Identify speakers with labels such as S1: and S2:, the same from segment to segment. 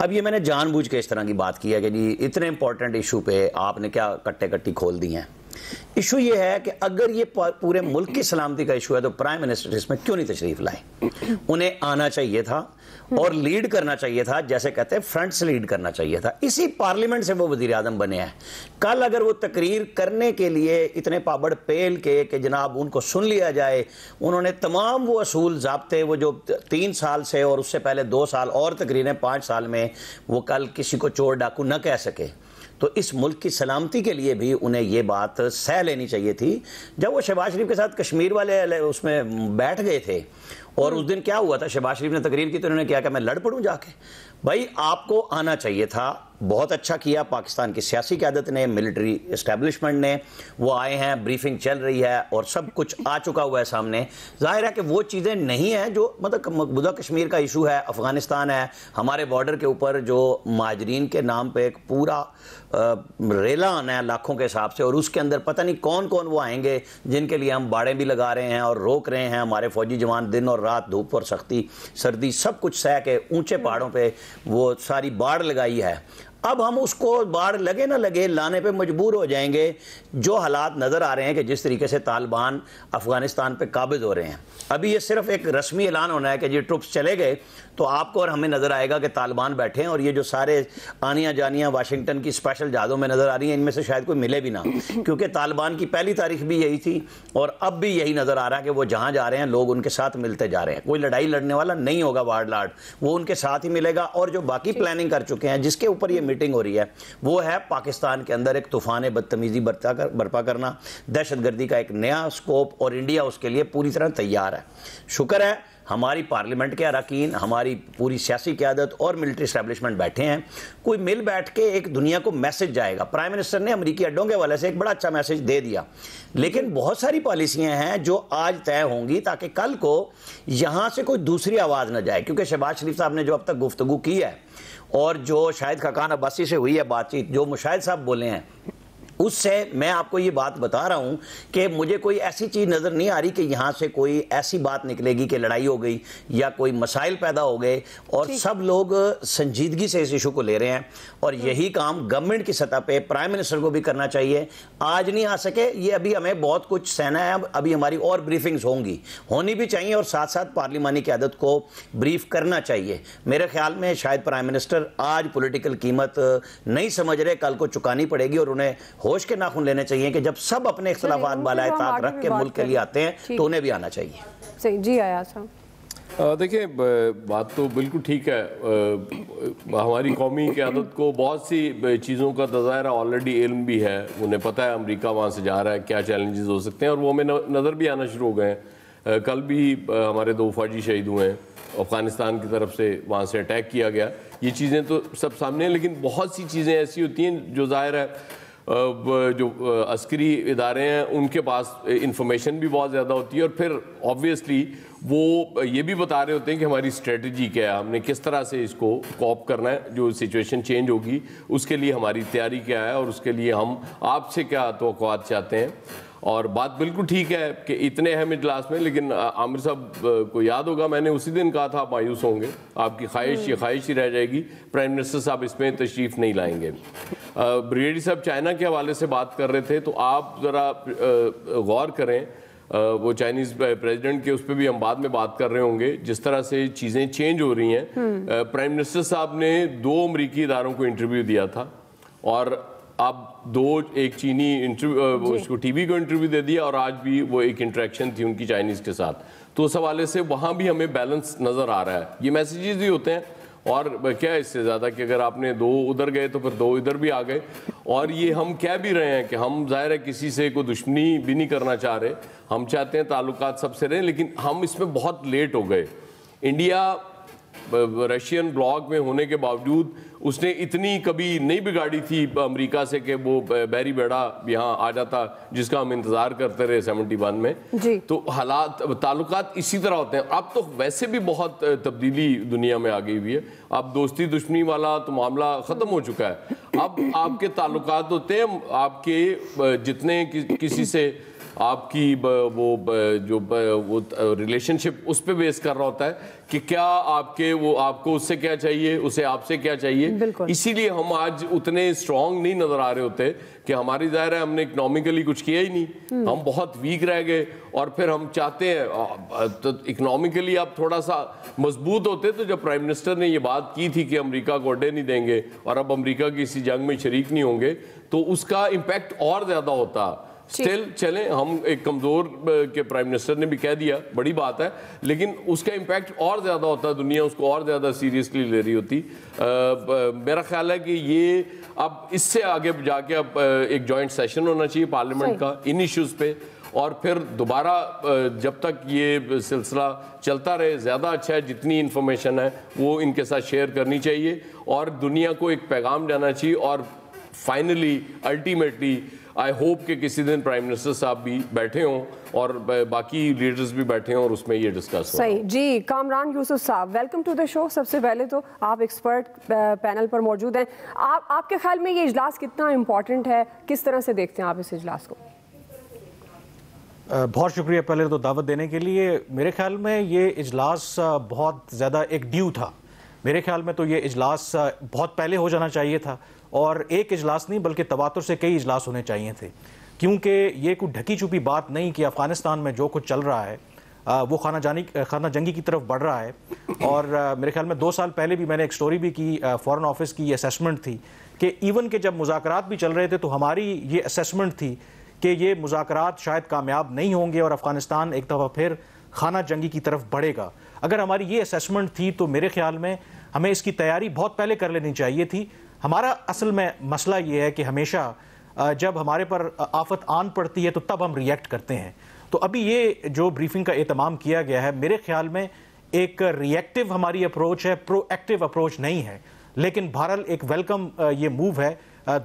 S1: اب یہ میں نے جان بوجھ کے اس طرح کی بات کی ہے کہ جی اتنے امپورٹنٹ ایشو پہ آپ نے کیا کٹے کٹی کھول دی ہیں. ایشو یہ ہے کہ اگر یہ پورے ملک کی سلامتی کا ایشو ہے تو پرائم منسٹر اس میں کیوں نہیں تشریف لائے؟ انہیں آنا چاہیے تھا اور لیڈ کرنا چاہیے تھا، جیسے کہتے ہیں فرنٹ سے لیڈ کرنا چاہیے تھا. اسی پارلیمنٹ سے وہ وزیر اعظم بنے ہیں. کل اگر وہ تقریر کرنے کے لیے اتنے پابڑ پیل کے کہ جناب ان کو سن لیا جائے، انہوں نے تمام وہ اصول ضابطے وہ جو 3 سال سے اور اس سے پہلے 2 سال اور تقریریں 5 سال میں وہ کل کسی کو چور ڈاکو نہ کہہ سکے، تو اس ملک کی سلامتی کے لیے بھی انہیں یہ بات سہ لینی چاہیے تھی. جب وہ شہباز شریف کے ساتھ کشمیر والے اس میں بیٹھ گئے تھے اور اس دن کیا ہوا تھا، شہباز شریف نے تقریر کی تو انہوں نے کیا کہ میں لڑ پڑوں جا کے. بھائی آپ کو آنا چاہیے تھا. بہت اچھا کیا پاکستان کی سیاسی قیادت نے، ملٹری اسٹیبلشمنٹ نے، وہ آئے ہیں، بریفنگ چل رہی ہے اور سب کچھ آ چکا ہوا ہے سامنے. ظاہر ہے کہ وہ چیزیں نہیں ہیں جو مطلب مقبوضہ کشمیر کا ایشو ہے، افغانستان ہے، ہمارے بارڈر کے اوپر جو مہاجرین کے نام پہ ایک پورا ریلا آنا ہے لاکھوں کے حساب سے، اور اس کے اندر پتہ نہیں کون کون وہ آئیں گے جن کے لیے ہم باڑیں بھی لگا رہے ہیں اور روک رہے ہیں. ہمارے فوجی جوان دن اور رات دھوپ اور سختی سردی سب کچھ سہ کے اونچے پہاڑوں پہ وہ ساری باڑ لگائی ہے. اب ہم اس کو باڑ لگے نہ لگے لانے پہ مجبور ہو جائیں گے. جو حالات نظر آ رہے ہیں کہ جس طریقے سے طالبان افغانستان پہ قابض ہو رہے ہیں، ابھی یہ صرف ایک رسمی اعلان ہونا ہے کہ یہ ٹروپس چلے گئے تو آپ کو اور ہمیں نظر آئے گا کہ طالبان بیٹھے ہیں، اور یہ جو سارے آنیاں جانیاں واشنگٹن کی اسپیشل جہازوں میں نظر آ رہی ہیں ان میں سے شاید کوئی ملے بھی نہ، کیونکہ طالبان کی پہلی تاریخ بھی یہی تھی اور اب بھی یہی نظر آ رہا ہے کہ وہ جہاں جا رہے ہیں لوگ ان کے ساتھ ملتے جا رہے ہیں. کوئی لڑائی لڑنے والا نہیں ہوگا وارڈ لاڈ، وہ ان کے ساتھ ہی ملے گا. اور جو باقی پلاننگ کر چکے ہیں جس کے اوپر یہ میٹنگ ہو رہی ہے وہ ہے پاکستان کے اندر ایک طوفان بدتمیزی برپا کرنا، دہشت گردی کا ایک نیا سکوپ، اور انڈیا اس کے لیے پوری طرح تیار ہے. شکر ہے ہماری پارلیمنٹ کے اراکین، ہماری پوری سیاسی قیادت اور ملٹری اسٹیبلشمنٹ بیٹھے ہیں. کوئی مل بیٹھ کے ایک دنیا کو میسج جائے گا. پرائم منسٹر نے امریکی اڈوں کے حوالے سے ایک بڑا اچھا میسج دے دیا، لیکن بہت ساری پالیسیاں ہیں جو آج طے ہوں گی تاکہ کل کو یہاں سے کوئی دوسری آواز نہ جائے. کیونکہ شہباز شریف صاحب نے جو اب تک گفتگو کی ہے اور جو شاہد خاقان عباسی سے ہوئی ہے بات چیت، جو مشاہد صاحب بولے ہیں، اس سے میں آپ کو یہ بات بتا رہا ہوں کہ مجھے کوئی ایسی چیز نظر نہیں آ رہی کہ یہاں سے کوئی ایسی بات نکلے گی کہ لڑائی ہو گئی یا کوئی مسائل پیدا ہو گئے. اور سب لوگ سنجیدگی سے اس ایشو کو لے رہے ہیں، اور یہی کام گورنمنٹ کی سطح پہ پرائم منسٹر کو بھی کرنا چاہیے. آج نہیں آ سکے یہ ابھی ہمیں بہت کچھ سہنا ہے، ابھی ہماری اور بریفنگز ہونی بھی چاہیے، اور ساتھ ساتھ پارلیمانی قیادت کو بریف کرنا چاہیے. میرے خیال میں شاید پرائم منسٹر آج پولیٹیکل قیمت نہیں سمجھ رہے، کل کو چکانی پڑے گی، اور انہیں ہوش کے ناخن لینے چاہیے کہ جب سب اپنے اختلافات بالائے طاق رکھ کے ملک کے لیے آتے ہیں تو انہیں بھی آنا چاہیے.
S2: صحیح. جی ایاز صاحب.
S3: دیکھیں بات تو بالکل ٹھیک ہے. ہماری قومی قیادت کو بہت سی چیزوں کا ظاہرہ آلریڈی علم بھی ہے، انہیں پتہ ہے امریکہ وہاں سے جا رہا ہے، کیا چیلنجز ہو سکتے ہیں، اور وہ ہمیں نظر بھی آنا شروع ہو گئے ہیں. کل بھی ہمارے 2 فوجی شہید ہوئے ہیں افغانستان کی طرف سے، وہاں سے اٹیک کیا گیا. یہ چیزیں تو سب سامنے ہیں، لیکن بہت سی چیزیں ایسی ہوتی ہیں جو ظاہر ہے جو عسکری ادارے ہیں ان کے پاس انفارمیشن بھی بہت زیادہ ہوتی ہے، اور پھر آبویسلی وہ یہ بھی بتا رہے ہوتے ہیں کہ ہماری اسٹریٹجی کیا ہے، ہم نے کس طرح سے اس کو کوپ کرنا ہے، جو سچویشن چینج ہوگی اس کے لیے ہماری تیاری کیا ہے، اور اس کے لیے ہم آپ سے کیا توقعات چاہتے ہیں. اور بات بالکل ٹھیک ہے کہ اتنے اہم اجلاس میں، لیکن عامر صاحب کو یاد ہوگا میں نے اسی دن کہا تھا آپ مایوس ہوں گے، آپ کی خواہش یہ خواہش ہی رہ جائے گی، پرائم منسٹر صاحب اس میں تشریف نہیں لائیں گے. بریگیڈیئر صاحب چائنا کے حوالے سے بات کر رہے تھے، تو آپ ذرا غور کریں، وہ چائنیز پریزیڈنٹ کے اس پہ بھی ہم بعد میں بات کر رہے ہوں گے، جس طرح سے چیزیں چینج ہو رہی ہیں. پرائم منسٹر صاحب نے 2 امریکی اداروں کو انٹرویو دیا تھا، اور اب 2 ایک چینی اس کو ٹی وی کو انٹرویو دے دیا، اور آج بھی وہ ایک انٹریکشن تھی ان کی چائنیز کے ساتھ. تو اس حوالے سے وہاں بھی ہمیں بیلنس نظر آ رہا ہے. یہ میسیجز بھی ہوتے ہیں، اور کیا اس سے زیادہ کہ اگر آپ نے 2 ادھر گئے تو پھر 2 ادھر بھی آ گئے. اور یہ ہم کہہ بھی رہے ہیں کہ ہم ظاہر ہے کسی سے کوئی دشمنی بھی نہیں کرنا چاہ رہے، ہم چاہتے ہیں تعلقات سب سے رہیں، لیکن ہم اس میں بہت لیٹ ہو گئے. انڈیا رشین بلاک میں ہونے کے باوجود اس نے اتنی کبھی نہیں بگاڑی تھی امریکہ سے کہ وہ بیری بیڑا یہاں آ جاتا جس کا ہم انتظار کرتے رہے 71 میں. تو حالات تعلقات اسی طرح ہوتے ہیں. اب تو ویسے بھی بہت تبدیلی دنیا میں آ گئی ہوئی ہے، اب دوستی دشمنی والا تو معاملہ ختم ہو چکا ہے. اب آپ کے تعلقات ہوتے ہیں، آپ کے جتنے کسی سے آپ کی وہ جو وہ ریلیشن شپ اس پہ بیس کر رہا ہوتا ہے کہ کیا آپ کے وہ آپ کو اس سے کیا چاہیے, اسے آپ سے کیا چاہیے. اسی لیے ہم آج اتنے اسٹرانگ نہیں نظر آ رہے ہوتے کہ ہماری ظاہر ہے ہم نے اکنامکلی کچھ کیا ہی نہیں, ہم بہت ویک رہ گئے. اور پھر ہم چاہتے ہیں تو اکنامکلی آپ تھوڑا سا مضبوط ہوتے. تو جب پرائم منسٹر نے یہ بات کی تھی کہ امریکہ کو اڈے نہیں دیں گے اور اب امریکہ کی اسی جنگ میں شریک نہیں ہوں گے, تو اس کا امپیکٹ اور زیادہ ہوتا. اسٹل چلیں, ہم ایک کمزور کے پرائم منسٹر نے بھی کہہ دیا, بڑی بات ہے, لیکن اس کا امپیکٹ اور زیادہ ہوتا, دنیا اس کو اور زیادہ سیریسلی لے رہی ہوتی. میرا خیال ہے کہ یہ اب اس سے آگے جا کے اب ایک جوائنٹ سیشن ہونا چاہیے پارلیمنٹ کا ان ایشوز پہ, اور پھر دوبارہ جب تک یہ سلسلہ چلتا رہے زیادہ اچھا ہے. جتنی انفارمیشن ہے وہ ان کے ساتھ شیئر کرنی چاہیے اور دنیا کو ایک پیغام جانا چاہیے. اور فائنلی الٹیمیٹلی آئی ہوپ کہ کسی دن پرائم منسٹر صاحب بھی بیٹھے ہوں اور باقی لیڈرز بھی بیٹھے ہوں اور اس میں یہ ڈسکس ہو.
S2: صحیح جی. کامران یوسف صاحب, ویلکم ٹو دا شو. سب سے پہلے تو آپ ایکسپرٹ پینل پر موجود ہیں, آپ کے خیال میں یہ اجلاس کتنا امپورٹنٹ ہے, کس طرح سے دیکھتے ہیں آپ اس اجلاس کو؟
S4: بہت شکریہ پہلے تو دعوت دینے کے لیے. میرے خیال میں یہ اجلاس بہت زیادہ ایک ڈیو تھا. میرے خیال میں تو یہ اجلاس بہت پہلے ہو جانا چاہیے تھا, اور ایک اجلاس نہیں بلکہ تواتر سے کئی اجلاس ہونے چاہیے تھے, کیونکہ یہ کوئی ڈھکی چھپی بات نہیں کہ افغانستان میں جو کچھ چل رہا ہے وہ خانہ جنگی کی طرف بڑھ رہا ہے. اور میرے خیال میں 2 سال پہلے بھی میں نے ایک سٹوری بھی کی, فورن آفس کی یہ اسیسمنٹ تھی کہ ایون کہ جب مذاکرات بھی چل رہے تھے تو ہماری یہ اسیسمنٹ تھی کہ یہ مذاکرات شاید کامیاب نہیں ہوں گے اور افغانستان ایک دفعہ پھر خانہ جنگی کی طرف بڑھے گا. اگر ہماری یہ اسیسمنٹ تھی تو میرے خیال میں ہمیں اس کی تیاری بہت پہلے کر لینی چاہیے تھی. ہمارا اصل میں مسئلہ یہ ہے کہ ہمیشہ جب ہمارے پر آفت آن پڑتی ہے تو تب ہم ریئیکٹ کرتے ہیں. تو ابھی یہ جو بریفنگ کا اہتمام کیا گیا ہے میرے خیال میں ایک ریئیکٹیو ہماری اپروچ ہے, پرو ایکٹیو اپروچ نہیں ہے, لیکن بہرحال ایک ویلکم یہ موو ہے.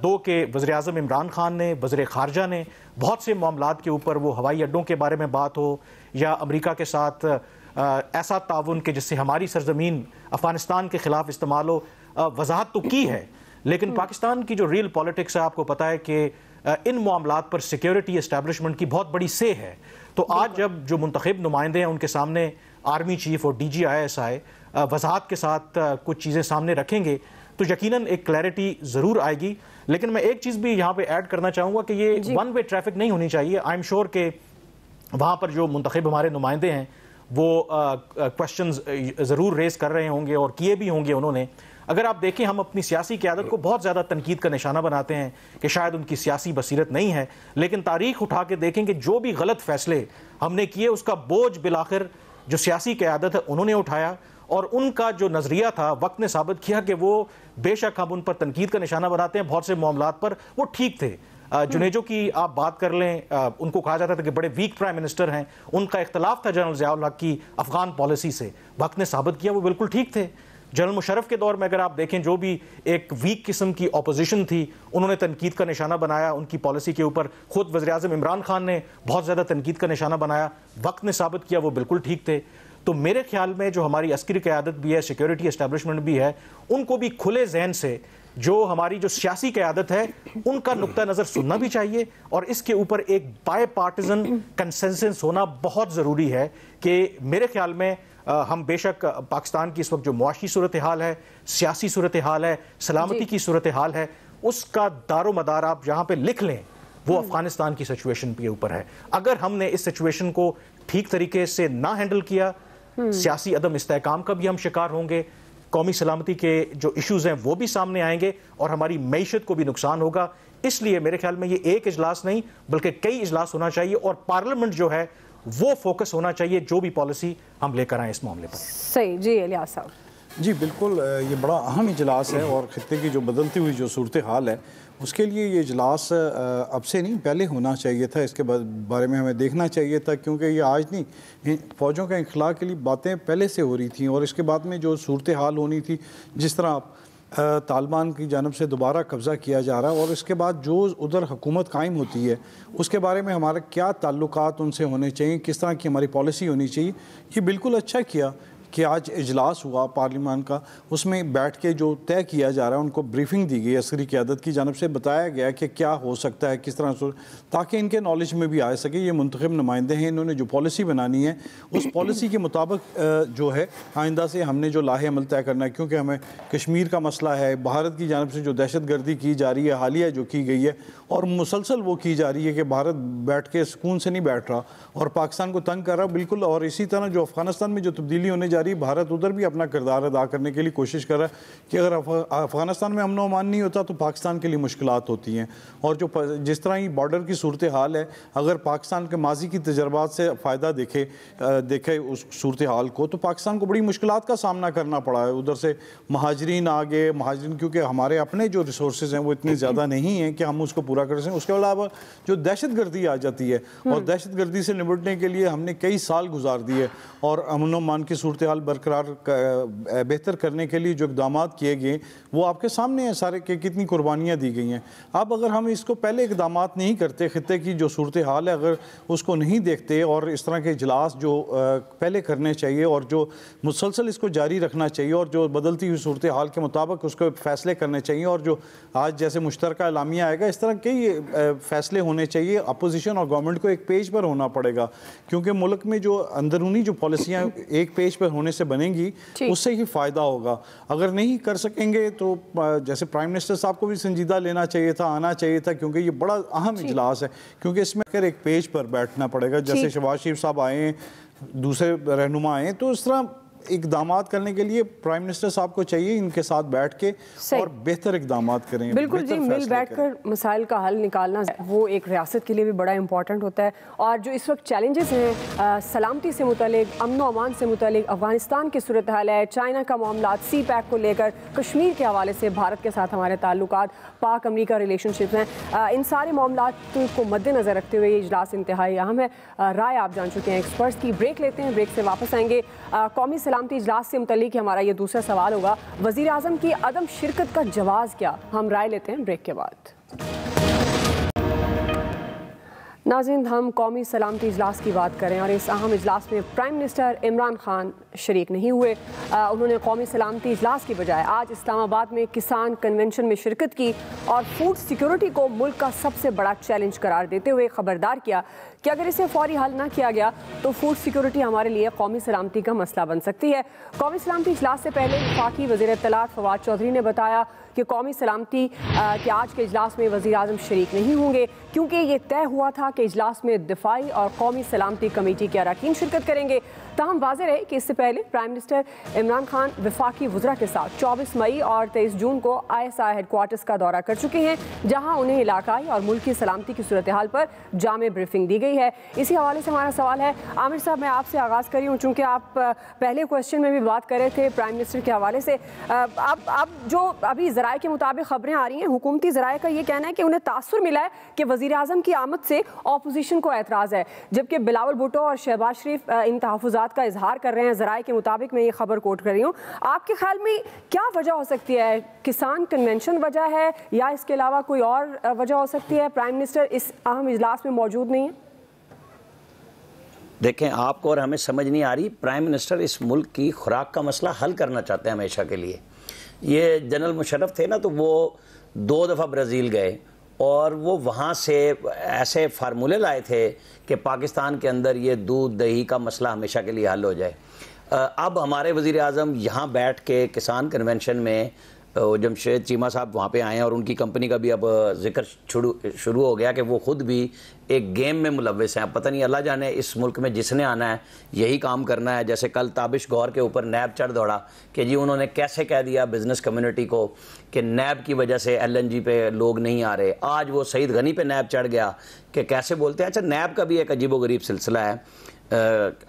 S4: دو کہ وزیر اعظم عمران خان نے, وزیر خارجہ نے بہت سے معاملات کے اوپر, وہ ہوائی اڈوں کے بارے میں بات ہو یا امریکہ کے ساتھ ایسا تعاون کہ جس سے ہماری سرزمین افغانستان کے خلاف استعمال ہو, وضاحت تو کی ہے. لیکن پاکستان کی جو ریل پالیٹکس ہے آپ کو پتہ ہے کہ ان معاملات پر سیکیورٹی اسٹیبلشمنٹ کی بہت بڑی سے ہے. تو آج جب جو منتخب نمائندے ہیں ان کے سامنے آرمی چیف اور ڈی جی ISI وضاحت کے ساتھ کچھ چیزیں سامنے رکھیں گے تو یقیناً ایک کلیئرٹی ضرور آئے گی. لیکن میں ایک چیز بھی یہاں پہ ایڈ کرنا چاہوں گا کہ یہ ون وے ٹریفک نہیں ہونی چاہیے. آئی ایم شیور کہ وہاں پر جو منتخب ہمارے نمائندے ہیں وہ کوشچنز ضرور ریز کر رہے ہوں گے اور کیے بھی ہوں گے انہوں نے. اگر آپ دیکھیں ہم اپنی سیاسی قیادت کو بہت زیادہ تنقید کا نشانہ بناتے ہیں کہ شاید ان کی سیاسی بصیرت نہیں ہے, لیکن تاریخ اٹھا کے دیکھیں کہ جو بھی غلط فیصلے ہم نے کیے اس کا بوجھ بالآخر جو سیاسی قیادت ہے انہوں نے اٹھایا, اور ان کا جو نظریہ تھا وقت نے ثابت کیا کہ وہ بے شک ہم ان پر تنقید کا نشانہ بناتے ہیں, بہت سے معاملات پر وہ ٹھیک تھے. جنیجو کی آپ بات کر لیں, ان کو کہا جاتا تھا کہ بڑے ویک پرائم منسٹر ہیں, ان کا اختلاف تھا جنرل ضیاء الحق کی افغان پالیسی سے, وقت نے ثابت کیا وہ بالکل ٹھیک تھے. جنرل مشرف کے دور میں اگر آپ دیکھیں جو بھی ایک ویک قسم کی اپوزیشن تھی انہوں نے تنقید کا نشانہ بنایا ان کی پالیسی کے اوپر. خود وزیر اعظم عمران خان نے بہت زیادہ تنقید کا نشانہ بنایا, وقت نے ثابت کیا وہ بالکل ٹھیک تھے. تو میرے خیال میں جو ہماری عسکری قیادت بھی ہے, سیکیورٹی اسٹیبلشمنٹ بھی ہے, ان کو بھی کھلے ذہن سے جو ہماری جو سیاسی قیادت ہے ان کا نقطہ نظر سننا بھی چاہیے, اور اس کے اوپر ایک بائی پارٹیزن کنسنسس ہونا بہت ضروری ہے. کہ میرے خیال میں ہم بے شک پاکستان کی اس وقت جو معاشی صورتحال ہے, سیاسی صورتحال ہے, سلامتی کی صورتحال ہے, اس کا دار و مدار آپ جہاں پہ لکھ لیں وہ افغانستان کی سچویشن کے اوپر ہے. اگر ہم نے اس سچویشن کو ٹھیک طریقے سے نہ ہینڈل کیا, سیاسی عدم استحکام کا بھی ہم شکار ہوں گے, قومی سلامتی کے جو ایشوز ہیں وہ بھی سامنے آئیں گے, اور ہماری معیشت کو بھی نقصان ہوگا. اس لیے میرے خیال میں یہ ایک اجلاس نہیں بلکہ کئی اجلاس ہونا چاہیے, اور پارلیمنٹ جو ہے وہ فوکس ہونا چاہیے جو بھی پالیسی ہم لے کر آئیں اس معاملے پر.
S2: صحیح جی. الیاس صاحب
S5: جی بالکل, یہ بڑا اہم اجلاس ہے, اور خطے کی جو بدلتی ہوئی جو صورتحال ہے اس کے لیے یہ اجلاس اب سے نہیں پہلے ہونا چاہیے تھا. اس کے بارے میں ہمیں دیکھنا چاہیے تھا, کیونکہ یہ آج نہیں, فوجوں کے انخلاء کے لیے باتیں پہلے سے ہو رہی تھیں, اور اس کے بعد میں جو صورتحال ہونی تھی, جس طرح طالبان کی جانب سے دوبارہ قبضہ کیا جا رہا ہے, اور اس کے بعد جو ادھر حکومت قائم ہوتی ہے اس کے بارے میں ہمارے کیا تعلقات ان سے ہونے چاہیے, کس طرح کی ہماری پالیسی ہونی چاہیے. یہ بالکل اچھا کیا کہ آج اجلاس ہوا پارلیمان کا، اس میں بیٹھ کے جو طے کیا جا رہا ہے ان کو بریفنگ دی گئی عسکری قیادت کی جانب سے، بتایا گیا کہ کیا ہو سکتا ہے، کس طرح سے، تاکہ ان کے نالج میں بھی آ سکے. یہ منتخب نمائندے ہیں، انہوں نے جو پالیسی بنانی ہے اس پالیسی کے مطابق جو ہے آئندہ سے ہم نے جو لاہ عمل طے کرنا ہے، کیونکہ ہمیں کشمیر کا مسئلہ ہے، بھارت کی جانب سے جو دہشت گردی کی جا رہی ہے حالیہ جو کی گئی ہے اور مسلسل وہ کی جا رہی ہے کہ بھارت بیٹھ کے سکون سے نہیں بیٹھ رہا اور پاکستان کو تنگ کر رہا بالکل. اور اسی طرح جو افغانستان میں جو تبدیلی ہونے جا رہی ہے، بھارت ادھر بھی اپنا کردار ادا کرنے کے لیے کوشش کر رہا ہے کہ اگر افغانستان میں امن و امان نہیں ہوتا تو پاکستان کے لیے مشکلات ہوتی ہیں. اور جو جس طرح ہی بارڈر کی صورتحال ہے، اگر پاکستان کے ماضی کی تجربات سے فائدہ دیکھے اس صورتحال کو، تو پاکستان کو بڑی مشکلات کا سامنا کرنا پڑا ہے. ادھر سے مہاجرین آگے، مہاجرین کیونکہ ہمارے اپنے جو ریسورسز ہیں وہ اتنے زیادہ نہیں ہیں کہ ہم اس کو پورا کر سکیں. اس کے علاوہ جو دہشت گردی آ جاتی ہے، اور دہشت گردی سے نمٹنے کے لیے ہم نے کئی سال گزار دیے، اور امن و امان کی صورتحال برقرار بہتر کرنے کے لیے جو اقدامات کیے گئے وہ آپ کے سامنے ہیں سارے، کہ کتنی قربانیاں دی گئی ہیں. اب اگر ہم اس کو پہلے اقدامات نہیں کرتے، خطے کی جو صورتحال ہے اگر اس کو نہیں دیکھتے، اور اس طرح کے اجلاس جو پہلے کرنے چاہیے اور جو مسلسل اس کو جاری رکھنا چاہیے، اور جو بدلتی ہوئی صورتحال کے مطابق اس کو فیصلے کرنے چاہیے، اور جو آج جیسے مشترکہ اعلامیہ آئے گا، اس طرح کئی فیصلے ہونے چاہیے. اپوزیشن اور گورنمنٹ کو ایک پیج پر ہونا پڑے گا، کیونکہ ملک میں جو اندرونی جو پالیسیاں ایک پیج پر ہونے سے بنیں گی اس سے ہی فائدہ ہوگا. اگر نہیں کر سکیں گے تو جیسے پرائم منسٹر صاحب کو بھی سنجیدہ لینا چاہیے تھا، آنا چاہیے تھا، کیونکہ یہ بڑا اہم اجلاس ہے، کیونکہ اس میں اگر ایک پیج پر بیٹھنا پڑے گا. جیسے شہباز شریف صاحب آئے ہیں، دوسرے رہنما آئے ہیں، تو اس طرح اقدامات کرنے کے لیے پرائم منسٹر صاحب کو چاہیے ان کے ساتھ بیٹھ کے اور بہتر اقدامات کریں.
S2: بالکل جی، مل بیٹھ کر مسائل کا حل نکالنا وہ ایک ریاست کے لیے بھی بڑا امپورٹنٹ ہوتا ہے. اور جو اس وقت چیلنجز ہیں سلامتی سے متعلق، امن و امان سے متعلق، افغانستان کی صورتحال ہے، چائنا کا معاملات، سی پیک کو لے کر، کشمیر کے حوالے سے بھارت کے ساتھ ہمارے تعلقات، پاک امریکہ ریلیشن شپس ہیں، ان سارے معاملات کو مد نظر رکھتے ہوئے یہ اجلاس انتہائی اہم ہے. رائے آپ جان چکے ہیں ایکسپرٹس کی. بریک لیتے ہیں، بریک سے واپس آئیں گے. قومی سلامتی اجلاس سے متعلق ہمارا یہ دوسرا سوال ہوگا، وزیر اعظم کی عدم شرکت کا جواز کیا؟ ہم رائے لیتے ہیں بریک کے بعد. ناظرین، ہم قومی سلامتی اجلاس کی بات کریں، اور اس اہم اجلاس میں پرائم منسٹر عمران خان شریک نہیں ہوئے. انہوں نے قومی سلامتی اجلاس کی بجائے آج اسلام آباد میں کسان کنونشن میں شرکت کی اور فوڈ سیکیورٹی کو ملک کا سب سے بڑا چیلنج قرار دیتے ہوئے خبردار کیا کہ اگر اسے فوری حل نہ کیا گیا تو فوڈ سیکیورٹی ہمارے لیے قومی سلامتی کا مسئلہ بن سکتی ہے. قومی سلامتی اجلاس سے پہلے وفاقی وزیر اطلاعات فواد چودھری نے بتایا کہ قومی سلامتی کے آج کے اجلاس میں وزیر اعظم شریک نہیں ہوں گے، کیونکہ یہ طے ہوا تھا کہ اجلاس میں دفاعی اور قومی سلامتی کمیٹی کے اراکین شرکت کریں گے. تاہم واضح رہے کہ اس سے پہلے پرائم منسٹر عمران خان وفاقی وزراء کے ساتھ 24 مئی اور 23 جون کو ISI ہیڈ کوارٹرز کا دورہ کر چکے ہیں، جہاں انہیں علاقائی اور ملکی سلامتی کی صورتحال پر جامع بریفنگ دی گئی ہے. اسی حوالے سے ہمارا سوال ہے، عامر صاحب میں آپ سے آغاز کری ہوں، چونکہ آپ پہلے کوشچن میں بھی بات کر رہے تھے پرائم منسٹر کے حوالے سے. اب جو ابھی ذرائع کے مطابق خبریں آ رہی ہیں، حکومتی ذرائع کا یہ کہنا ہے کہ انہیں تاثر ملا ہے کہ وزیر اعظم کی آمد سے اپوزیشن کو اعتراض ہے، جبکہ بلاول بھٹو اور شہباز شریف ان تحفظات کا اظہار کر رہے ہیں. ذرائع کے مطابق میں یہ خبر کوٹ کر رہی ہوں. آپ کے خیال میں کیا وجہ ہو سکتی ہے؟ کسان کنونشن وجہ ہے یا اس کے علاوہ کوئی اور وجہ ہو سکتی ہے؟ پرائم منسٹر اس اہم اجلاس میں موجود نہیں ہے.
S1: دیکھیں، آپ کو اور ہمیں سمجھ نہیں آ رہی، پرائم منسٹر اس ملک کی خوراک کا مسئلہ حل کرنا چاہتے ہیں ہمیشہ کے لیے. یہ جنرل مشرف تھے نا، تو وہ 2 دفعہ برازیل گئے اور وہ وہاں سے ایسے فارمولے لائے تھے کہ پاکستان کے اندر یہ دودھ دہی کا مسئلہ ہمیشہ کے لیے حل ہو جائے. اب ہمارے وزیر اعظم یہاں بیٹھ کے کسان کنونشن میں جمشید چیمہ صاحب وہاں پہ آئے ہیں، اور ان کی کمپنی کا بھی اب ذکر شروع ہو گیا کہ وہ خود بھی ایک گیم میں ملوث ہیں. پتہ نہیں اللہ جانے اس ملک میں جس نے آنا ہے یہی کام کرنا ہے. جیسے کل تابش گور کے اوپر نیب چڑھ دوڑا کہ جی انہوں نے کیسے کہہ دیا بزنس کمیونٹی کو کہ نیب کی وجہ سے LNG پہ لوگ نہیں آ رہے. آج وہ سعید غنی پہ نیب چڑھ گیا کہ کیسے بولتے ہیں. اچھا، نیب کا بھی ایک عجیب و غریب سلسلہ ہے.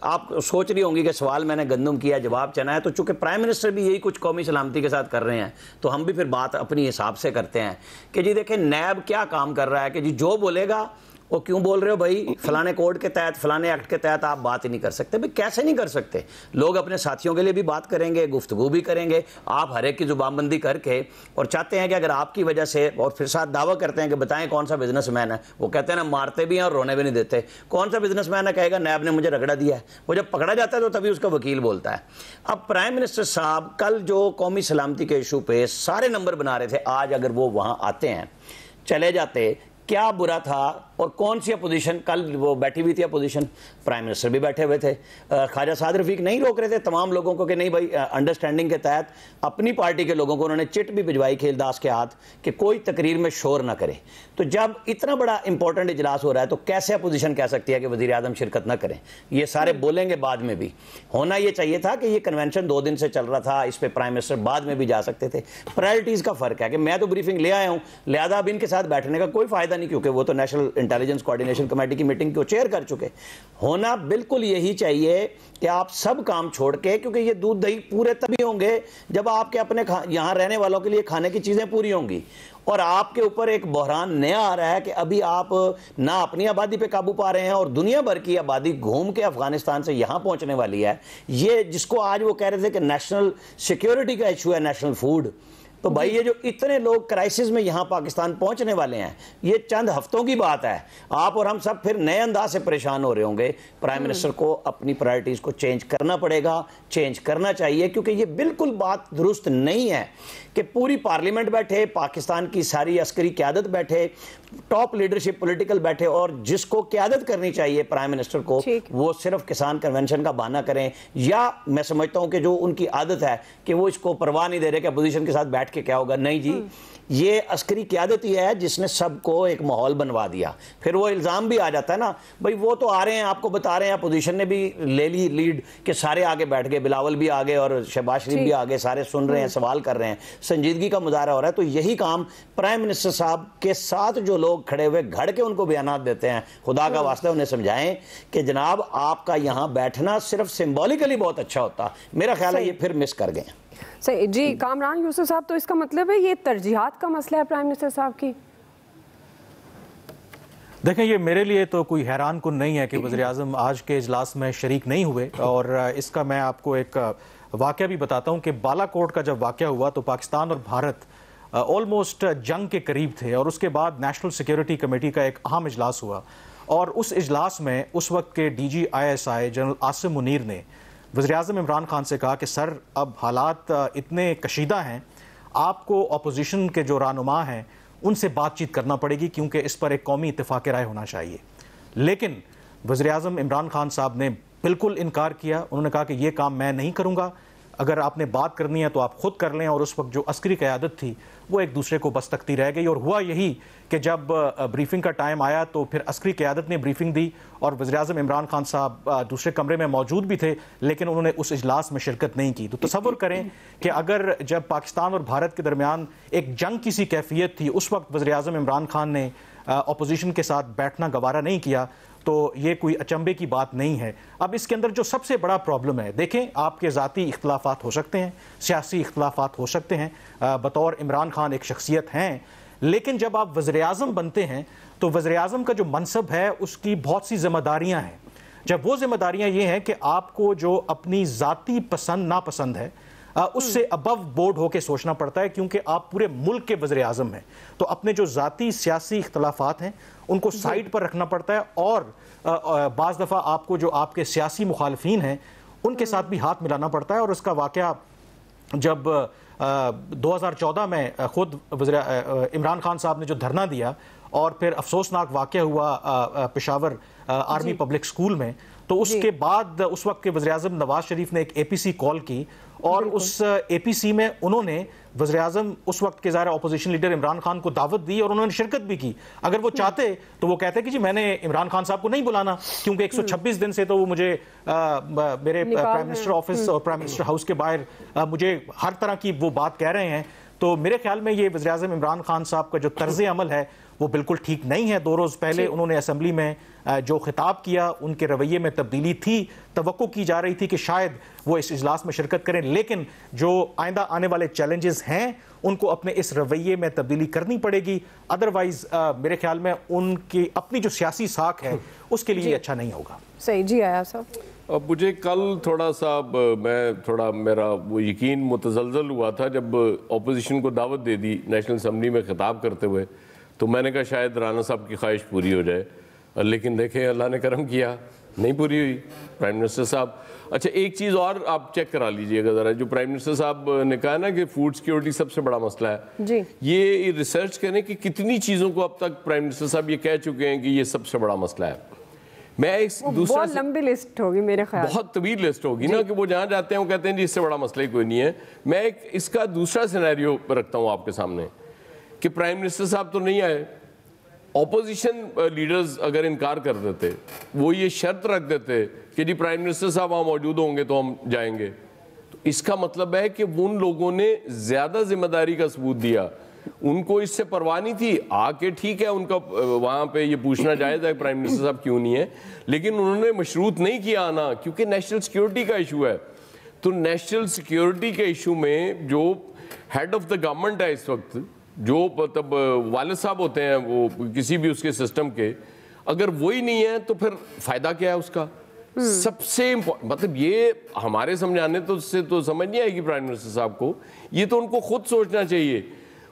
S1: آپ سوچ رہی ہوں گی کہ سوال میں نے گندم کیا، جواب چنا ہے. تو چونکہ پرائم منسٹر بھی یہی کچھ قومی سلامتی کے ساتھ کر رہے ہیں تو ہم بھی پھر بات اپنی حساب سے کرتے ہیں کہ جی دیکھیں نیب کیا کام کر رہا ہے کہ جی جو بولے گا وہ کیوں بول رہے ہو بھائی فلانے کوڈ کے تحت فلانے ایکٹ کے تحت آپ بات ہی نہیں کر سکتے؟ بھائی کیسے نہیں کر سکتے؟ لوگ اپنے ساتھیوں کے لیے بھی بات کریں گے, گفتگو بھی کریں گے. آپ ہر ایک کی زبان بندی کر کے اور چاہتے ہیں کہ اگر آپ کی وجہ سے, اور پھر ساتھ دعویٰ کرتے ہیں کہ بتائیں کون سا بزنس مین ہے, وہ کہتے ہیں نا مارتے بھی ہیں اور رونے بھی نہیں دیتے. کون سا بزنس مین ہے کہے گا نیب نے مجھے رگڑا دیا ہے, وہ جب پکڑا جاتا ہے تو تبھی اس کا وکیل بولتا ہے. اب پرائم منسٹر صاحب کل جو قومی سلامتی کے ایشو پہ سارے نمبر بنا رہے تھے, آج اگر وہ وہاں آتے ہیں, چلے جاتے, کیا برا تھا؟ اور کون سی اپوزیشن, کل وہ بیٹھی ہوئی تھی اپوزیشن, پرائم منسٹر بھی بیٹھے ہوئے تھے, خواجہ سعد رفیق نہیں روک رہے تھے تمام لوگوں کو کہ نہیں بھائی انڈرسٹینڈنگ کے تحت اپنی پارٹی کے لوگوں کو انہوں نے چٹ بھی بھجوائی کھیل داس کے ہاتھ کہ کوئی تقریر میں شور نہ کرے. تو جب اتنا بڑا امپورٹنٹ اجلاس ہو رہا ہے تو کیسے اپوزیشن کہہ سکتی ہے کہ وزیر اعظم شرکت نہ کریں؟ یہ سارے بولیں گے بعد میں بھی. ہونا یہ چاہیے تھا کہ یہ کنونشن 2 دن سے چل رہا تھا, اس پہ پرائم منسٹر بعد میں بھی جا سکتے تھے. پرائرٹیز کا فرق ہے کہ میں تو بریفنگ لے آیا ہوں, لہذا اب ان کے ساتھ بیٹھنے کا کوئی فائدہ نہیں, کیونکہ وہ تو نیشنل انٹیلیجنس کوارڈینیشن کمیٹی کی میٹنگ کو چیئر کر چکے. ہونا بالکل یہی چاہیے کہ آپ سب کام چھوڑ کے, کیونکہ یہ دودھ دہی پورے تبھی ہوں گے جب آپ کے اپنے یہاں رہنے والوں کے لیے کھانے کی چیزیں پوری ہوں گی. اور آپ کے اوپر ایک بحران نیا آ رہا ہے کہ ابھی آپ نہ اپنی آبادی پہ قابو پا رہے ہیں, اور دنیا بھر کی آبادی گھوم کے افغانستان سے یہاں پہنچنے والی ہے. یہ جس کو آج وہ کہہ رہے تھے کہ نیشنل سیکیورٹی کا ایشو ہے, نیشنل فوڈ, تو بھائی یہ جو اتنے لوگ کرائسس میں یہاں پاکستان پہنچنے والے ہیں, یہ چند ہفتوں کی بات ہے. آپ اور ہم سب پھر نئے انداز سے پریشان ہو رہے ہوں گے. پرائم منسٹر کو اپنی پرائرٹیز کو چینج کرنا پڑے گا, چینج کرنا چاہیے, کیونکہ یہ بالکل بات درست نہیں ہے کہ پوری پارلیمنٹ بیٹھے, پاکستان کی ساری عسکری قیادت بیٹھے, ٹاپ لیڈرشپ پولیٹیکل بیٹھے, اور جس کو قیادت کرنی چاہیے پرائم منسٹر کو, وہ صرف کسان کنونشن کا بہانہ کریں. یا میں سمجھتا ہوں کہ جو ان کی عادت ہے کہ وہ اس کو پرواہ نہیں دے رہے کہ اپوزیشن کے ساتھ بیٹھ کے کیا ہوگا. نہیں جی, یہ عسکری قیادت ہی ہے جس نے سب کو ایک ماحول بنوا دیا. پھر وہ الزام بھی آ جاتا ہے نا, بھائی وہ تو آ رہے ہیں آپ کو بتا رہے ہیں, اپوزیشن نے بھی لے لی لیڈ کہ سارے آگے بیٹھ گئے, بلاول بھی آگے اور شہباز شریف بھی آگے, سارے سن رہے ہیں, سوال کر رہے ہیں, سنجیدگی کا مظاہرہ ہو رہا ہے. تو یہی کام پرائم منسٹر صاحب کے ساتھ جو لوگ کھڑے ہوئے گھڑ کے ان کو بیانات دیتے ہیں, خدا کا واسطہ انہیں سمجھائیں کہ جناب آپ کا یہاں بیٹھنا صرف سمبولیکلی بہت اچھا ہوتا. میرا خیال ہے یہ پھر مس کر گئے.
S2: صحیح جی. کامران یوسف صاحب, تو اس کا مطلب ہے یہ ترجیحات کا مسئلہ ہے پرائم منسٹر صاحب کی؟
S4: دیکھیں, یہ میرے لیے تو کوئی حیران کن نہیں ہے کہ وزیر اعظم آج کے اجلاس میں شریک نہیں ہوئے, اور اس کا میں آپ کو ایک واقعہ بھی بتاتا ہوں کہ بالا کوٹ کا جب واقعہ ہوا تو پاکستان اور بھارت آلموسٹ جنگ کے قریب تھے, اور اس کے بعد نیشنل سیکیورٹی کمیٹی کا ایک اہم اجلاس ہوا, اور اس اجلاس میں اس وقت کے DG/ISI جنرل عاصم منیر نے وزیر اعظم عمران خان سے کہا کہ سر اب حالات اتنے کشیدہ ہیں, آپ کو اپوزیشن کے جو رہنما ہیں ان سے بات چیت کرنا پڑے گی, کیونکہ اس پر ایک قومی اتفاق رائے ہونا چاہیے. لیکن وزیر اعظم عمران خان صاحب نے بالکل انکار کیا. انہوں نے کہا کہ یہ کام میں نہیں کروں گا, اگر آپ نے بات کرنی ہے تو آپ خود کر لیں. اور اس وقت جو عسکری قیادت تھی وہ ایک دوسرے کو بس تکتی رہ گئی, اور ہوا یہی کہ جب بریفنگ کا ٹائم آیا تو پھر عسکری قیادت نے بریفنگ دی, اور وزیر اعظم عمران خان صاحب دوسرے کمرے میں موجود بھی تھے, لیکن انہوں نے اس اجلاس میں شرکت نہیں کی. تو تصور کریں کہ اگر جب پاکستان اور بھارت کے درمیان ایک جنگ کی سی کیفیت تھی, اس وقت وزیر اعظم عمران خان نے اپوزیشن کے ساتھ بیٹھنا گوارا نہیں کیا, تو یہ کوئی اچنبے کی بات نہیں ہے. اب اس کے اندر جو سب سے بڑا پرابلم ہے, دیکھیں آپ کے ذاتی اختلافات ہو سکتے ہیں, سیاسی اختلافات ہو سکتے ہیں, بطور عمران خان ایک شخصیت ہیں, لیکن جب آپ وزیر اعظم بنتے ہیں تو وزیر اعظم کا جو منصب ہے اس کی بہت سی ذمہ داریاں ہیں. جب وہ ذمہ داریاں یہ ہیں کہ آپ کو جو اپنی ذاتی پسند ناپسند ہے اس سے ابو بورڈ ہو کے سوچنا پڑتا ہے, کیونکہ آپ پورے ملک کے وزیر اعظم ہیں. تو اپنے جو ذاتی سیاسی اختلافات ہیں ان کو سائڈ پر رکھنا پڑتا ہے, اور بعض دفعہ آپ کو جو آپ کے سیاسی مخالفین ہیں ان کے ساتھ بھی ہاتھ ملانا پڑتا ہے. اور اس کا واقعہ جب 2014 میں خود عمران خان صاحب نے جو دھرنا دیا, اور پھر افسوسناک واقعہ ہوا پشاور آرمی پبلک سکول میں, تو اس کے بعد اس وقت کے وزیر اعظم نواز شریف نے ایک APC کال کی, اور اس APC میں انہوں نے وزیر اعظم اس وقت کے ظاہر اپوزیشن لیڈر عمران خان کو دعوت دی, اور انہوں نے شرکت بھی کی. اگر وہ چاہتے تو وہ کہتے کہ جی میں نے عمران خان صاحب کو نہیں بلانا, کیونکہ 126 دن سے تو وہ مجھے میرے پرائم منسٹر آفس اور پرائم منسٹر ہاؤس کے باہر مجھے ہر طرح کی وہ بات کہہ رہے ہیں. تو میرے خیال میں یہ وزیر اعظم عمران خان صاحب کا جو طرز عمل ہے وہ بالکل ٹھیک نہیں ہے. 2 روز پہلے انہوں نے اسمبلی میں جو خطاب کیا ان کے رویے میں تبدیلی تھی. توقع کی جا رہی تھی کہ شاید وہ اس اجلاس میں شرکت کریں, لیکن جو آئندہ آنے والے چیلنجز ہیں ان کو اپنے اس رویے میں تبدیلی کرنی پڑے گی. ادروائز میرے خیال میں ان کی اپنی جو سیاسی ساکھ ہے اس کے لیے اچھا نہیں ہوگا.
S2: صحیح. جی ایاز صاحب.
S3: اب مجھے کل تھوڑا سا میرا وہ یقین متزلزل ہوا تھا جب اپوزیشن کو دعوت دے دی نیشنل اسمبلی میں خطاب کرتے ہوئے, تو میں نے کہا شاید رانا صاحب کی خواہش پوری ہو جائے, لیکن دیکھیں اللہ نے کرم کیا, نہیں پوری ہوئی. پرائم منسٹر صاحب, اچھا ایک چیز اور آپ چیک کرا لیجئے گا ذرا, جو پرائم منسٹر صاحب نے کہا نا کہ فوڈ سیکیورٹی سب سے بڑا مسئلہ ہے,
S2: جی
S3: یہ ریسرچ کریں کہ کتنی چیزوں کو اب تک پرائم منسٹر صاحب یہ کہہ چکے ہیں کہ یہ سب سے بڑا مسئلہ ہے. میں ایک دوسرا
S2: بہت لمبی لسٹ ہوگی میرے خیال,
S3: بہت طویل لسٹ ہوگی نا, کہ وہ جہاں جاتے ہیں وہ کہتے ہیں جی اس سے بڑا مسئلہ ہی کوئی نہیں ہے. میں ایک اس کا دوسرا سینیریو رکھتا ہوں آپ کے سامنے کہ پرائم منسٹر صاحب تو نہیں آئے, اپوزیشن لیڈرز اگر انکار کر دیتے, وہ یہ شرط رکھ دیتے کہ جی پرائم منسٹر صاحب وہاں موجود ہوں گے تو ہم جائیں گے, تو اس کا مطلب ہے کہ ان لوگوں نے زیادہ ذمہ داری کا ثبوت دیا. ان کو اس سے پرواہ نہیں تھی, آ کے ٹھیک ہے ان کا وہاں پہ یہ پوچھنا جائز ہے پرائم منسٹر صاحب کیوں نہیں ہے, لیکن انہوں نے مشروط نہیں کیا آنا, کیونکہ نیشنل سیکیورٹی کا ایشو ہے. تو نیشنل سیکیورٹی کے ایشو میں جو ہیڈ آف دا گورنمنٹ ہے اس وقت, جو مطلب والد صاحب ہوتے ہیں وہ کسی بھی اس کے سسٹم کے, اگر وہی نہیں ہے تو پھر فائدہ کیا ہے اس کا. سب سے مطلب یہ ہمارے سمجھانے تو اس سے تو سمجھ نہیں آئے گی پرائم منسٹر صاحب کو, یہ تو ان کو خود سوچنا چاہیے.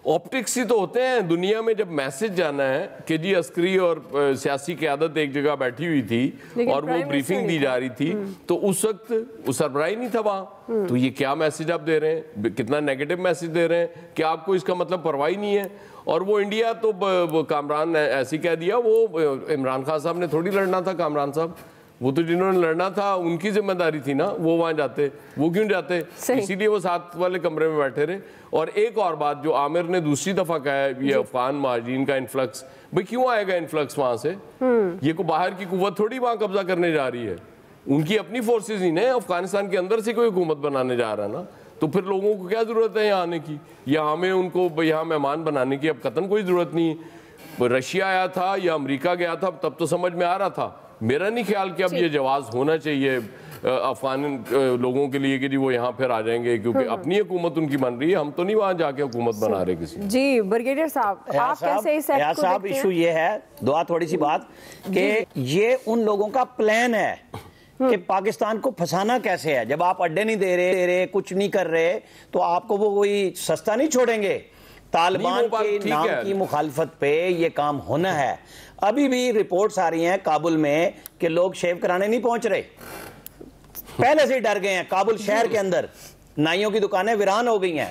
S3: آپٹکس ہی تو ہوتے ہیں دنیا میں, جب میسج جانا ہے کہ جی عسکری اور سیاسی قیادت ایک جگہ بیٹھی ہوئی تھی اور وہ بریفنگ دی جا رہی تھی, تو اس وقت وہ سربراہ نہیں تھا وہاں, تو یہ کیا میسج آپ دے رہے ہیں, کتنا نیگیٹو میسج دے رہے ہیں کہ آپ کو اس کا مطلب پرواہ ہی نہیں ہے. اور وہ انڈیا تو کامران نے ایسے کہہ دیا, وہ عمران خان صاحب نے تھوڑی لڑنا تھا, کامران صاحب وہ تو جنہوں نے لڑنا تھا ان کی ذمہ داری تھی نا, وہ وہاں جاتے, وہ کیوں جاتے, اسی لیے وہ ساتھ والے کمرے میں بیٹھے رہے. اور ایک اور بات جو عامر نے دوسری دفعہ کہا ہے, یہ افغان مہاجرین کا انفلکس, بھئی کیوں آئے گا انفلکس وہاں سے, یہ کوئی باہر کی قوت تھوڑی وہاں قبضہ کرنے جا رہی ہے, ان کی اپنی فورسز ہی نہیں, افغانستان کے اندر سے کوئی حکومت بنانے جا رہا نا, تو پھر لوگوں کو کیا ضرورت ہے یہاں آنے کی, یا ہمیں ان کو یہاں مہمان بنانے کی اب قطعاً کوئی ضرورت نہیں. رشیا آیا تھا یا امریکہ گیا تھا تب تو سمجھ میں آ رہا تھا, میرا نہیں خیال کہ اب یہ جواز ہونا چاہیے افغان لوگوں کے لیے کہ جی وہ یہاں پھر آ جائیں گے, کیونکہ اپنی حکومت ان کی بن رہی ہے, ہم تو نہیں وہاں جا کے حکومت بنا رہے کسی.
S2: جی بریگیڈیئر صاحب, آپ کیسے اس ایکٹ کو دیکھتے ہیں؟
S1: ایشو یہ ہے, دعا تھوڑی سی بات, کہ یہ ان لوگوں کا پلان ہے کہ پاکستان کو پھنسانا کیسے ہے. جب آپ اڈے نہیں دے رہے, کچھ نہیں کر رہے, تو آپ کو وہ کوئی سستا نہیں چھوڑیں گے. طالبان کے نام کی مخالفت پہ یہ کام ہونا ہے. ابھی بھی رپورٹس آ رہی ہیں کابل میں کہ لوگ شیو کرانے نہیں پہنچ رہے, پہلے سے ہی ڈر گئے ہیں. کابل شہر کے اندر نائیوں کی دکانیں ویران ہو گئی ہیں.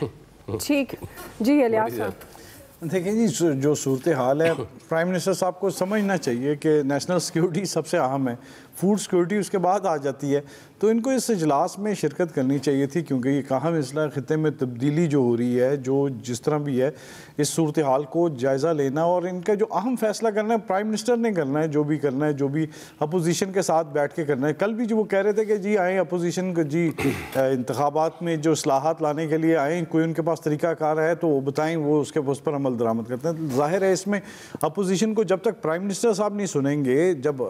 S2: ٹھیک. جی الیاس صاحب.
S5: دیکھیں جی, جو صورتحال ہے, پرائم منسٹر صاحب کو سمجھنا چاہیے کہ نیشنل سیکیورٹی سب سے اہم ہے, فوڈ سیکیورٹی اس کے بعد آ جاتی ہے. تو ان کو اس اجلاس میں شرکت کرنی چاہیے تھی, کیونکہ یہ کہاں مسئلہ خطے میں تبدیلی جو ہو رہی ہے, جو جس طرح بھی ہے, اس صورتحال کو جائزہ لینا اور ان کا جو اہم فیصلہ کرنا ہے پرائم منسٹر نے کرنا ہے, جو بھی کرنا ہے, جو بھی اپوزیشن کے ساتھ بیٹھ کے کرنا ہے. کل بھی جو وہ کہہ رہے تھے کہ جی آئیں اپوزیشن کو, جی انتخابات میں جو اصلاحات لانے کے لیے آئیں, کوئی ان کے پاس طریقہ کار ہے تو وہ بتائیں, وہ اس پر عمل درآمد کرتے ہیں. ظاہر ہے اس میں اپوزیشن کو جب تک پرائم منسٹر صاحب نہیں سنیں گے, جب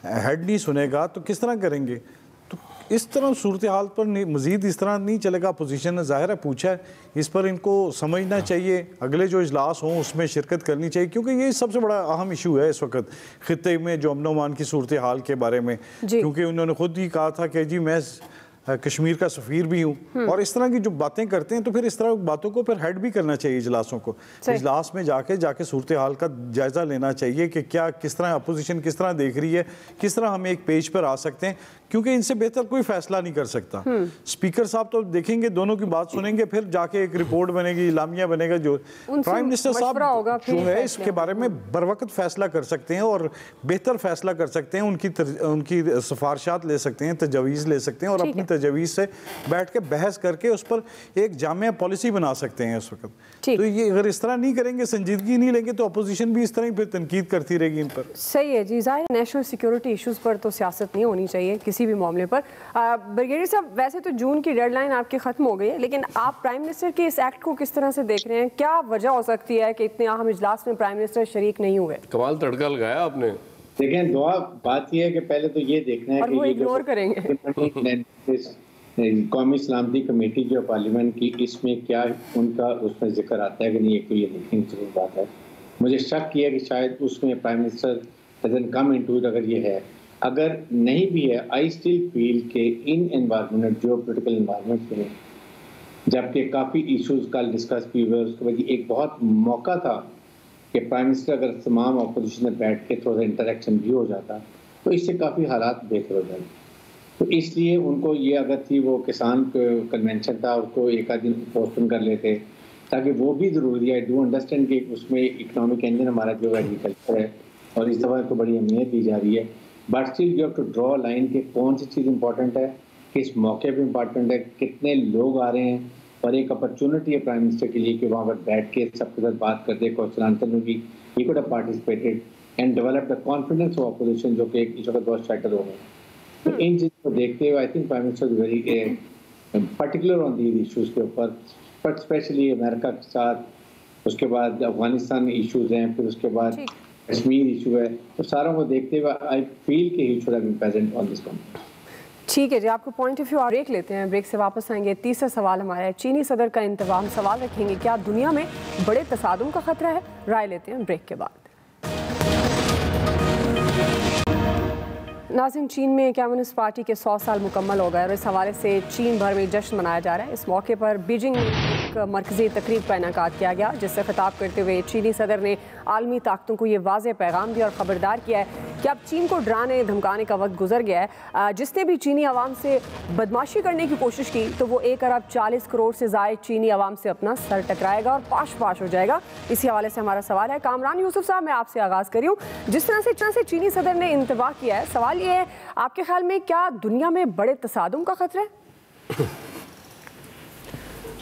S5: ہیڈ نہیں سنے گا, تو کس طرح کریں گے. تو اس طرح صورتحال پر مزید اس طرح نہیں چلے گا. اپوزیشن نے ظاہر ہے پوچھا ہے, اس پر ان کو سمجھنا چاہیے, اگلے جو اجلاس ہوں اس میں شرکت کرنی چاہیے, کیونکہ یہ سب سے بڑا اہم ایشو ہے اس وقت خطے میں, جو امن و امان کی صورتحال کے بارے میں. کیونکہ انہوں نے خود ہی کہا تھا کہ جی میں کشمیر کا سفیر بھی ہوں, اور اس طرح کی جو باتیں کرتے ہیں تو پھر اس طرح باتوں کو پھر ہیڈ بھی کرنا چاہیے اجلاسوں کو. اجلاس میں جا کے صورتحال کا جائزہ لینا چاہیے کہ کیا, کس طرح اپوزیشن کس طرح دیکھ رہی ہے, کس طرح ہم ایک پیج پر آ سکتے ہیں, کیونکہ ان سے بہتر کوئی فیصلہ نہیں کر سکتا. اسپیکر صاحب تو دیکھیں گے, دونوں کی بات سنیں گے, پھر جا کے ایک رپورٹ بنے گی, اعلامیہ بنے گا, جو پرائم منسٹر صاحب جو ہے اس کے بارے میں بروقت فیصلہ کر سکتے ہیں اور بہتر فیصلہ کر سکتے ہیں, ان کی سفارشات لے سکتے ہیں, تجاویز لے سکتے ہیں اور اپنی تجاویز سے بیٹھ کے بحث کر کے اس پر ایک جامع پالیسی بنا سکتے ہیں اس وقت. تو یہ اگر اس طرح نہیں کریں گے, سنجیدگی نہیں لیں گے, تو اپوزیشن بھی اس طرح ہی پھر تنقید کرتی رہے گی ان پر.
S2: صحیح ہے جی. ظاہر نیشنل سیکیورٹی ایشوز پر تو سیاست نہیں ہونی چاہیے کسی بھی معاملے پر. بریگیڈیئر صاحب, ویسے تو جون کی ڈیڈ لائن آپ کی ختم ہو گئی ہے, لیکن آپ پرائم منسٹر کے اس ایکٹ کو کس طرح سے دیکھ رہے ہیں؟ کیا وجہ ہو سکتی ہے کہ اتنے اہم اجلاس میں پرائم منسٹر شریک نہیں ہوئے؟
S3: کمال تڑکا لگایا آپ نے.
S6: دیکھیں دعا بات یہ ہے کہ پہلے تو یہ دیکھنا ہے
S2: اور وہ اگنور کریں گے.
S6: قومی سلامتی کمیٹی جو پارلیمنٹ کی, اس میں کیا ان کا اس میں ذکر آتا ہے کہ نہیں, ایک تو یہ دیکھنے کی ضرور بات ہے. مجھے شک یہ ہے کہ شاید اس میں prime minister doesn't come into it. اگر یہ ہے, اگر نہیں بھی ہے, آئی اسٹل فیل کہ ان انوائرمنٹ جیو پولیٹیکل انوائرمنٹ میں جبکہ کافی ایشوز کل ڈسکس بھی ہوئے, اس کے بعد ایک بہت موقع تھا کہ پرائم منسٹر اگر تمام اپوزیشن میں بیٹھ کے تھوڑا انٹریکشن بھی ہو جاتا تو اس سے کافی حالات بہتر ہو جاتے. تو اس لیے ان کو یہ اگر تھی وہ کسان کنونشن تھا, اس کو ایک آدھ دن پوسٹپون کر لیتے تاکہ وہ بھی ضروری ہے. ڈو انڈرسٹینڈ کہ اس میں اکنامک انجن ہمارا جو ایگریکلچر ہے اور اس دفعہ کو بڑی اہمیت دی جا رہی ہے. But still you have to draw line کہ کون سی چیز امپورٹنٹ ہے, کس موقع پہ امپورٹنٹ ہے, کتنے لوگ آ رہے ہیں, اور ایک اپرچونٹی ہے پرائم منسٹر کے لیے کہ وہاں پر بیٹھ کے سب کے ساتھ بات کر دے. کوشچن آنسر میں بھی he could have participated and develop the confidence of opposition, جو کہ اس وقت بہت شیٹر ہو گئے. تو ان چیزوں کو دیکھتے ہوئے I think prime minister very particular on these issues کے اوپر, بٹ اسپیشلی امریکہ کے ساتھ, اس کے بعد افغانستان ایشوز ہیں, پھر اس کے بعد کشمیر ایشو ہے, تو ساروں کو دیکھتے ہوئے آئی فیل کہ he should have been present on this conference.
S2: ٹھیک ہے جی, آپ کو پوائنٹ آف ویو بریک لیتے ہیں, بریک سے واپس آئیں گے. تیسرا سوال ہمارا ہے, چینی صدر کا انتباہ. سوال رکھیں گے کیا دنیا میں بڑے تصادم کا خطرہ ہے؟ رائے لیتے ہیں بریک کے بعد. ناظرین, چین میں کمیونسٹ پارٹی کے 100 سال مکمل ہو گئے اور اس حوالے سے چین بھر میں جشن منایا جا رہا ہے. اس موقع پر بیجنگ میں ایک مرکزی تقریب کا انعقاد کیا گیا, جس سے خطاب کرتے ہوئے چینی صدر نے عالمی طاقتوں کو یہ واضح پیغام دیا اور خبردار کیا ہے کہ اب چین کو ڈرانے دھمکانے کا وقت گزر گیا ہے. جس نے بھی چینی عوام سے بدماشی کرنے کی کوشش کی تو وہ 1.40 ارب سے زائد چینی عوام سے اپنا سر ٹکرائے گا اور پاش پاش ہو جائے گا. اسی حوالے سے ہمارا سوال ہے. کامران یوسف صاحب, میں آپ سے آغاز کری ہوں. جس طرح سے چینی صدر نے انتباہ کیا ہے, سوال یہ ہے آپ کے خیال میں کیا دنیا میں بڑے تصادم کا خطرہ ہے؟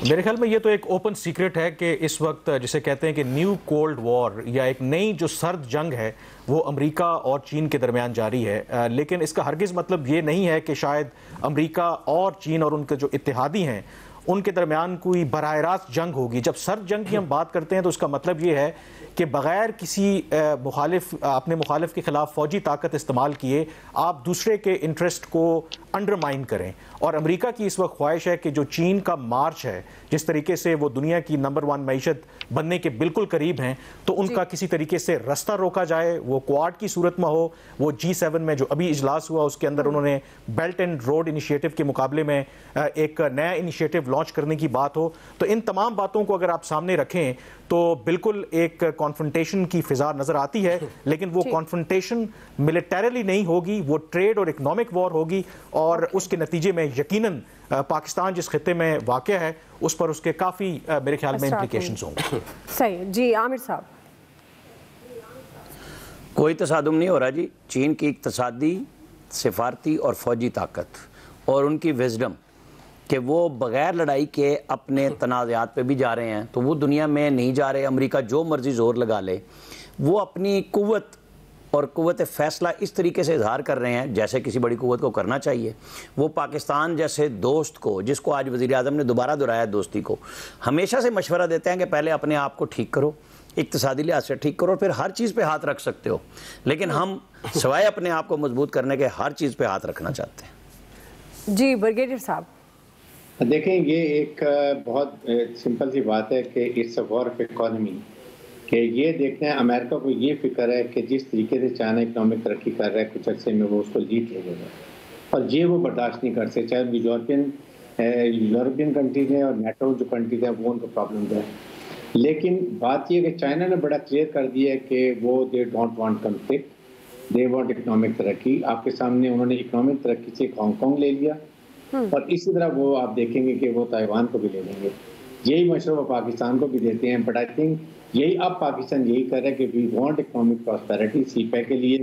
S4: میرے خیال میں یہ تو ایک اوپن سیکرٹ ہے کہ اس وقت جسے کہتے ہیں کہ نیو کولڈ وار یا ایک نئی جو سرد جنگ ہے وہ امریکہ اور چین کے درمیان جاری ہے. لیکن اس کا ہرگز مطلب یہ نہیں ہے کہ شاید امریکہ اور چین اور ان کے جو اتحادی ہیں ان کے درمیان کوئی براہ راست جنگ ہوگی. جب سرد جنگ کی ہم بات کرتے ہیں تو اس کا مطلب یہ ہے کہ بغیر کسی اپنے مخالف کے خلاف فوجی طاقت استعمال کیے آپ دوسرے کے انٹرسٹ کو انڈرمائن کریں. اور امریکہ کی اس وقت خواہش ہے کہ جو چین کا مارچ ہے, جس طریقے سے وہ دنیا کی نمبر 1 معیشت بننے کے بالکل قریب ہیں, تو ان کا کسی طریقے سے راستہ روکا جائے. وہ کوارڈ کی صورت میں ہو, وہ G7 میں جو ابھی اجلاس ہوا اس کے اندر انہوں نے بیلٹ اینڈ روڈ انیشیٹو کے مقابلے میں ایک نیا انیشیٹو لانچ کرنے کی بات ہو, تو ان تمام باتوں کو اگر آپ سامنے رکھیں تو بالکل ایک کانفرنٹیشن کی فضا نظر آتی ہے. لیکن وہ کانفرنٹیشن ملیٹریلی نہیں ہوگی, وہ ٹریڈ اور اکنامک وار ہوگی, اور اس کے نتیجے میں یقیناً پاکستان جس خطے میں واقع ہے اس پر اس کے کافی میرے خیال میں امپلیکیشنز ہوں گے.
S2: صحیح جی. عامر صاحب,
S1: کوئی تصادم نہیں ہو رہا جی. چین کی اقتصادی, سفارتی اور فوجی طاقت اور ان کی وزڈم کہ وہ بغیر لڑائی کے اپنے تنازعات پہ بھی جا رہے ہیں, تو وہ دنیا میں نہیں جا رہے. امریکہ جو مرضی زور لگا لے, وہ اپنی قوت اور قوت فیصلہ اس طریقے سے اظہار کر رہے ہیں جیسے کسی بڑی قوت کو کرنا چاہیے. وہ پاکستان جیسے دوست کو, جس کو آج وزیر اعظم نے دوبارہ دہرایا دوستی کو, ہمیشہ سے مشورہ دیتے ہیں کہ پہلے اپنے آپ کو ٹھیک کرو, اقتصادی لحاظ سے ٹھیک کرو, پھر ہر چیز پہ ہاتھ رکھ سکتے ہو. لیکن ہم سوائے اپنے آپ کو مضبوط کرنے کے ہر چیز پہ ہاتھ رکھنا چاہتے ہیں.
S2: جی بریگیڈیئر صاحب,
S6: دیکھیں یہ ایک بہت سمپل سی بات ہے کہ it's a war of economy, کہ یہ دیکھتے ہیں امریکہ کو یہ فکر ہے کہ جس طریقے سے چائنا اکنامک ترقی کر رہا ہے کچھ عرصے میں وہ اس کو لیڈ لے گا, اور یہ وہ برداشت نہیں کر سکتے. چاہے یورپین کنٹریز ہیں اور نیٹو جو کنٹریز ہیں وہ ان کو پرابلم ہے. لیکن بات یہ کہ چائنا نے بڑا کلیئر کر دیا ہے کہ وہ they don't want conflict, they want economic ترقی. آپ کے سامنے انہوں نے اکنامک ترقی سے ہانگ کانگ لے لیا, اور اسی طرح وہ آپ دیکھیں گے کہ وہ تائیوان کو بھی لے لیں گے. یہی مشورہ وہ پاکستان کو بھی دیتے ہیں. بٹ آئی تھنک یہی اب پاکستان یہی کر رہا ہے کہ we want economic prosperity. CPEC کے لیے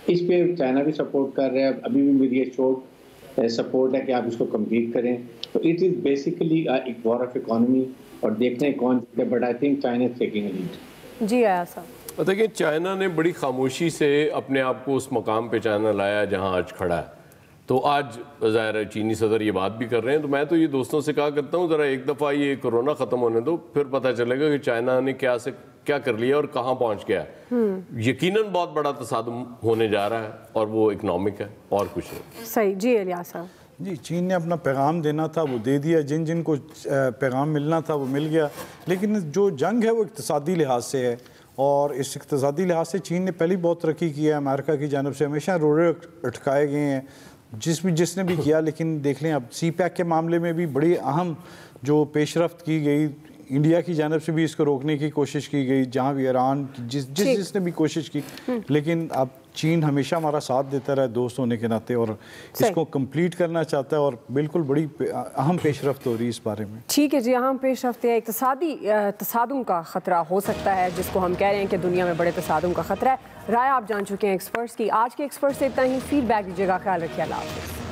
S6: اس پہ چائنا بھی سپورٹ کر رہا ہے. ابھی بھی میری شوٹ سپورٹ ہے کہ آپ اس کو کمپلیٹ کریں. تو اٹ از بیسیکلی ایک وار آف اکانومی اور دیکھنے کون جیتے, but I think China is taking a lead.
S2: جی ایاز صاحب.
S3: دیکھیں چائنا نے بڑی خاموشی سے اپنے آپ کو اس مقام پہ چائنا لایا جہاں آج کھڑا ہے. تو آج ظاہر ہے چینی صدر یہ بات بھی کر رہے ہیں, تو میں تو یہ دوستوں سے کہا کرتا ہوں ذرا ایک دفعہ یہ کورونا ختم ہونے دو, پھر پتہ چلے گا کہ چائنا نے کیا کر لیا اور کہاں پہنچ گیا ہے. یقیناً بہت بڑا تصادم ہونے جا رہا ہے اور وہ اکنامک ہے اور کچھ نہیں.
S2: صحیح. جی الیاس صاحب.
S5: جی چین نے اپنا پیغام دینا تھا وہ دے دیا, جن کو پیغام ملنا تھا وہ مل گیا, لیکن جو جنگ ہے وہ اقتصادی لحاظ سے ہے, اور اس اقتصادی لحاظ سے چین نے پہلی بہت ترقی کی ہے. امریکہ کی جانب سے ہمیشہ روڑے اٹکائے گئے ہیں جس نے بھی کیا, لیکن دیکھ لیں اب سی پیک کے معاملے میں بھی بڑی اہم جو پیش رفت کی گئی, انڈیا کی جانب سے بھی اس کو روکنے کی کوشش کی گئی, جہاں بھی ایران جس نے بھی کوشش کی, لیکن اب چین ہمیشہ ہمارا ساتھ دیتا رہا دوست ہونے کے ناطے, اور اس کو کمپلیٹ کرنا چاہتا ہے, اور بالکل بڑی اہم پیش رفت ہو رہی ہے اس بارے میں.
S2: ٹھیک ہے جی, اہم پیش رفت ہے. اقتصادی تصادم کا خطرہ ہو سکتا ہے جس کو ہم کہہ رہے ہیں کہ دنیا میں بڑے تصادم کا خطرہ ہے. رائے آپ جان چکے ہیں ایکسپرٹس کی. آج کے ایکسپرٹ سے اتنا ہی. فیڈ بیک دیجیے گا. خیال رکھیے. اللہ حافظ.